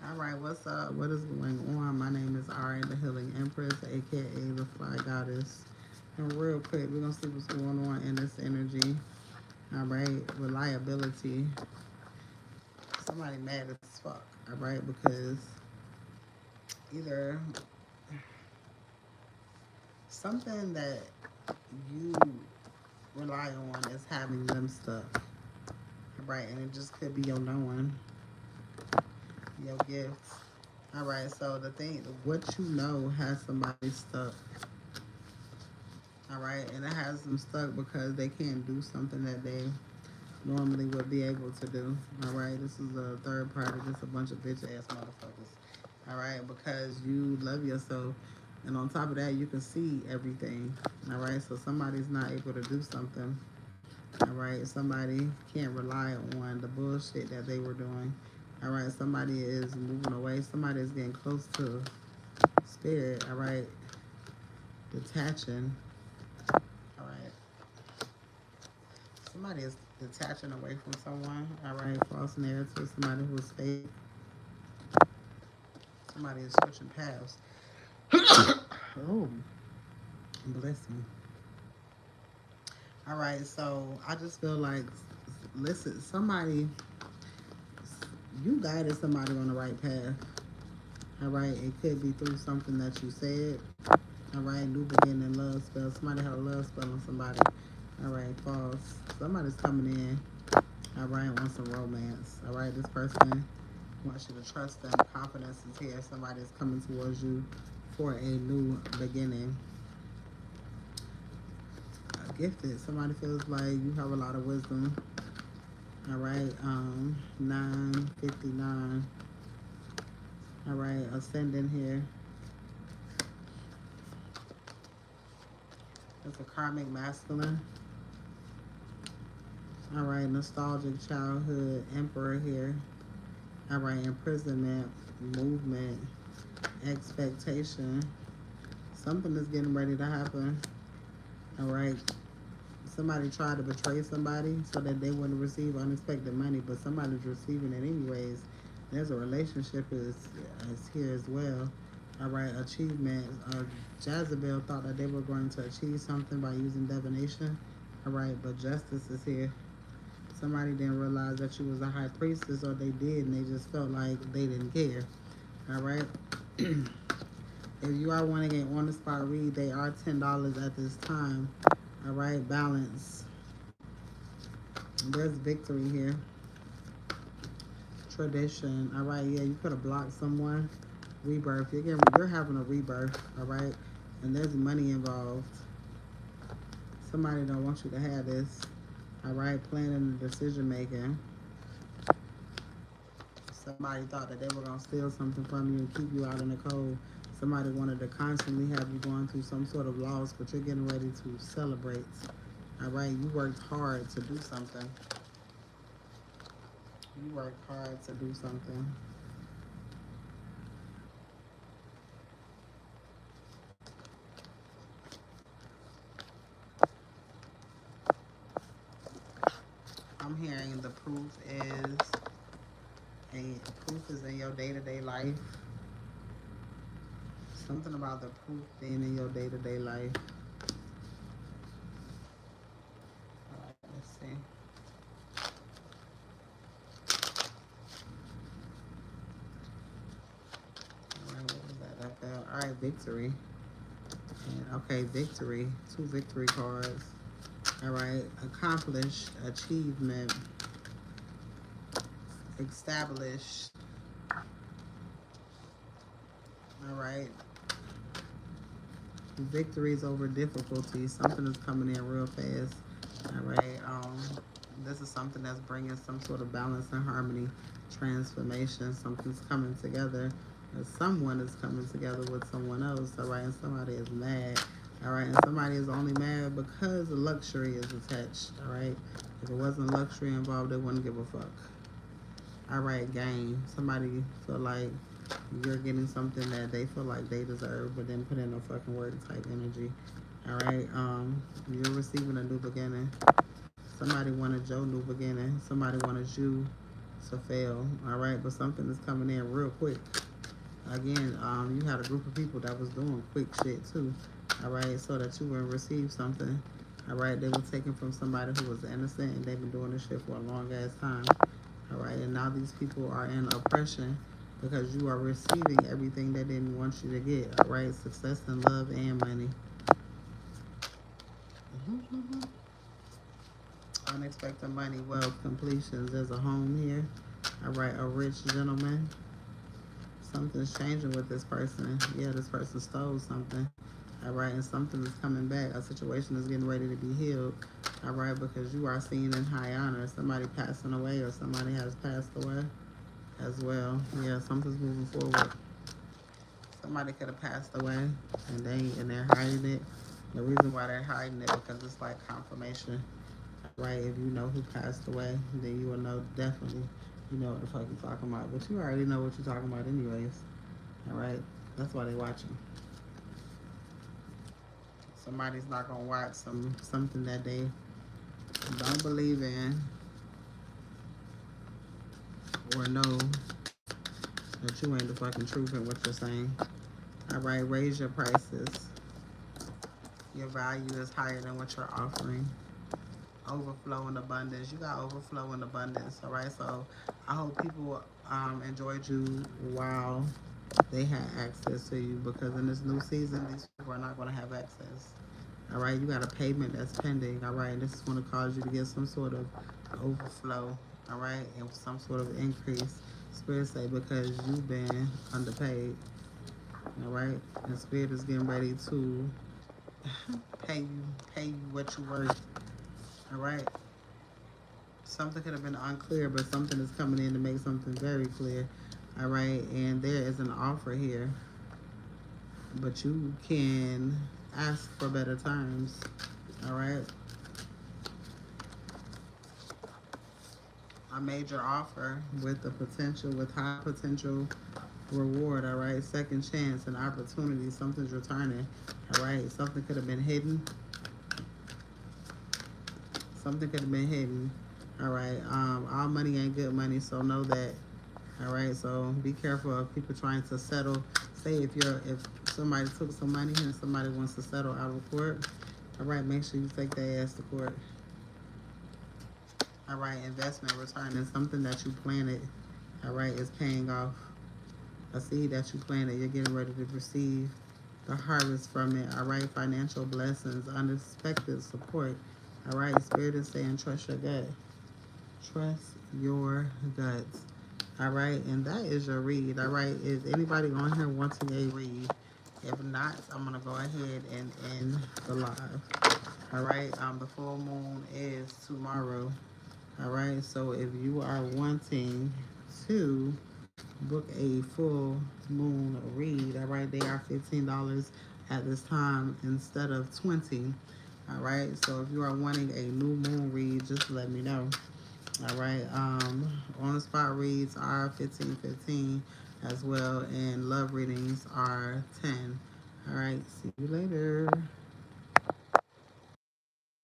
All right, what's up? What is going on? My name is Ari, the Healing Empress, aka the Fly Goddess. And real quick, we're gonna see what's going on in this energy. All right, reliability. Somebody mad as fuck. All right, because either something that you rely on is having them stuck. All right, and it just could be your knowing, your gifts. All right, so the thing, what you know has somebody stuck. All right, and it has them stuck because they can't do something that they normally would be able to do. All right, this is a third party, just a bunch of bitch ass motherfuckers. All right, because you love yourself, and on top of that, you can see everything. All right, so somebody's not able to do something. All right, somebody can't rely on the bullshit that they were doing. All right, somebody is moving away. Somebody is getting close to spirit. All right, detaching. All right, somebody is detaching away from someone. All right, false narrative. Somebody who is fake. Somebody is switching paths. Oh, bless me. All right, so I just feel like, listen, somebody, you guided somebody on the right path. All right, it could be through something that you said. All right, new beginning, love spell. Somebody had a love spell on somebody. All right, false. Somebody's coming in. All right, wants some romance. All right, this person wants you to trust them. Confidence is here. Somebody is coming towards you for a new beginning. Gifted. Somebody feels like you have a lot of wisdom. All right, 959. All right, ascending here. It's a karmic masculine. All right, nostalgic childhood emperor here. All right, imprisonment, movement, expectation. Something is getting ready to happen. All right, somebody tried to betray somebody so that they wouldn't receive unexpected money, but somebody's receiving it anyways. There's a relationship is here as well. All right, achievement. Jezebel thought that they were going to achieve something by using divination. All right, but justice is here. Somebody didn't realize that you was a high priestess, or they did, and they just felt like they didn't care. All right. If you are wanting an on the spot read, they are $10 at this time. All right, balance. There's victory here. Tradition. All right, yeah, you could have blocked someone. Rebirth. You're having a rebirth. All right, and there's money involved. Somebody don't want you to have this. All right, planning and decision making. Somebody thought that they were gonna steal something from you and keep you out in the cold. Somebody wanted to constantly have you going through some sort of loss, but you're getting ready to celebrate. All right, you worked hard to do something. You worked hard to do something. I'm hearing the proof is in your day-to-day life. Something about the proof being in your day-to-day life. All right, let's see. All right, what was that? I felt. All right, victory. And, okay, victory. Two victory cards. All right, accomplish, achievement, establish. All right, victories over difficulties. Something is coming in real fast. All right, this is something that's bringing some sort of balance and harmony, transformation. Something's coming together. Someone is coming together with someone else. All right, and somebody is mad. All right, and somebody is only mad because the luxury is attached. All right, if it wasn't luxury involved, they wouldn't give a fuck. All right, game. Somebody feel like you're getting something that they feel like they deserve, but then put in no fucking work type energy. All right, you're receiving a new beginning. Somebody wanted your new beginning. Somebody wanted you to fail. All right, but something is coming in real quick. Again, you had a group of people that was doing quick shit too. All right, so that you would receive something. All right, they were taken from somebody who was innocent and they've been doing this shit for a long ass time. All right, and now these people are in oppression because you are receiving everything they didn't want you to get. All right, success and love and money. Unexpected money, wealth, completions. There's a home here. All right, a rich gentleman. Something's changing with this person. Yeah, this person stole something. All right, and something is coming back. A situation is getting ready to be healed. All right, because you are seen in high honor. Somebody passing away or somebody has passed away as well. Yeah, something's moving forward. Somebody could have passed away and they're hiding it. The reason why they're hiding it because it's like confirmation. Right, if you know who passed away, then you will know definitely you know what the fuck you're talking about. But you already know what you're talking about anyways. All right, that's why they watching. Somebody's not gonna watch something that they don't believe in or know that you ain't the fucking truth in what you're saying. All right, raise your prices. Your value is higher than what you're offering. Overflow and abundance. You got overflow and abundance. All right, so I hope people enjoyed you while they had access to you because in this new season, these people are not going to have access. All right, you got a payment that's pending. All right, and this is going to cause you to get some sort of overflow. All right, and some sort of increase. Spirit say because you've been underpaid. All right, and Spirit is getting ready to pay you what you worth. All right. Something could have been unclear, but something is coming in to make something very clear. All right, and there is an offer here, but you can ask for better terms. All right, a major offer with high potential reward. All right, second chance, an opportunity. Something's returning. All right, something could have been hidden. Something could have been hidden. All right, all money ain't good money, so know that. All right, so be careful of people trying to settle. Say if somebody took some money and somebody wants to settle out of court, all right, make sure you take their ass to court. All right, investment return is something that you planted. All right, is paying off. A seed that you planted, you're getting ready to receive the harvest from it. All right, financial blessings, unexpected support. All right, Spirit is saying trust your gut. Trust your guts. All right, and that is your read. All right, is anybody on here wanting a read? If not, I'm gonna go ahead and end the live. All right, the full moon is tomorrow. All right, so if you are wanting to book a full moon read, all right, they are $15 at this time instead of 20. All right, so if you are wanting a new moon read, just let me know. All right. On the spot reads are 15 as well, and love readings are 10. All right. See you later.